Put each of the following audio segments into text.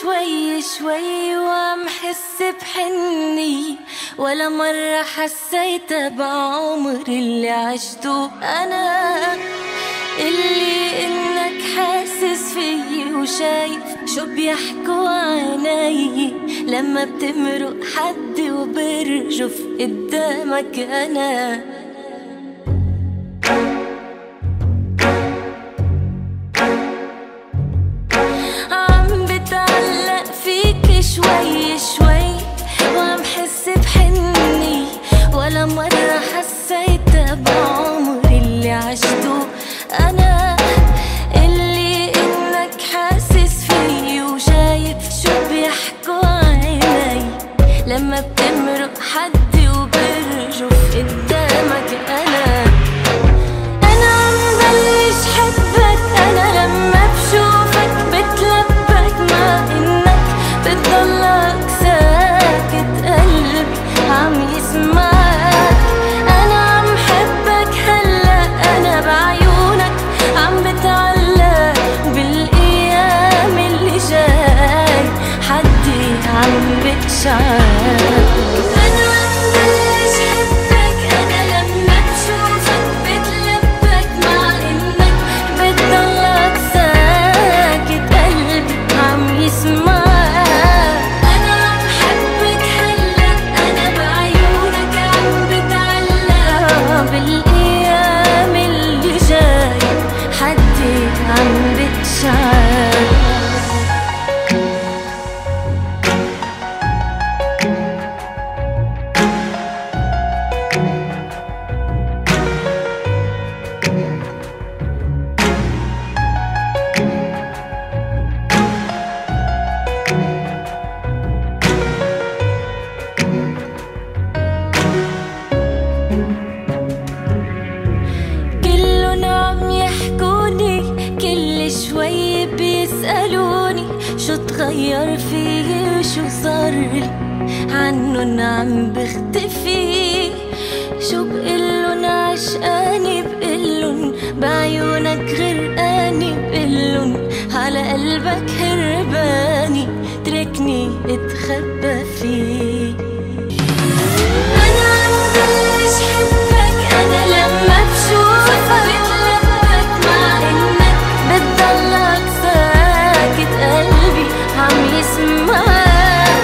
شوي شوي وعم حس بحنية، ولا مرة حسيت بعمر اللي عشته أنا. اللي إنك حاسس فيي وشايف شو بيحكوا عيني لما بتمرق حد وبرجف قدامك أنا. عم بتعلق فيك شوي شوي وعم حس بحني، ولا مرة حسيت بعمر اللي عشته أنا. اللي إنك حاسس فيي وشايف شو بيحكوا عيني لما بتمرق حد وبرجف قدامك أنا. أنا عم بلش حبك أنا لما بشوفك بتلبك، مع إنك بتضلك ساكت قلبي عم يسمعك. أنا عم حبك هلأ أنا بعيونك عم بتعلق بالأيام اللي جاي حدي عم بتشعر. أنا عم بلش حبك أنا لما بشوفك بتلبك، مع إنك بتضلك ساكت قلبي عم يسمعك. أنا عم حبك هلأ أنا بعيونك عم بتعلق بالأيام اللي جاي حدي عم بتشعر. كلن عم يحكوني كل شوي بيسألوني شو تغير فيي وشو صارلي، عنن عم بختفي. شو بقلن عشقاني بقلن بعيونك غرقاني، بقلن على قلبك هرباني تركني اتخبى فيه. أنا عم بلش حبك أنا لما بشوفك بتلبك، مع إنك بتضلك ساكت قلبي عم يسمعك.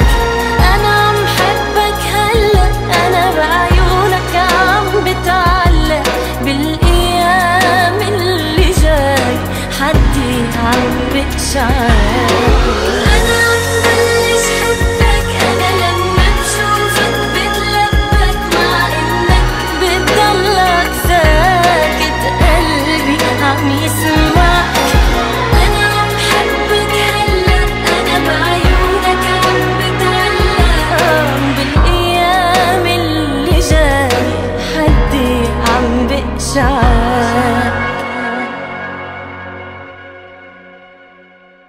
أنا عم حبك هلأ أنا بعيونك عم بتعلق بالأيام اللي جاي حدي عم بتشعر.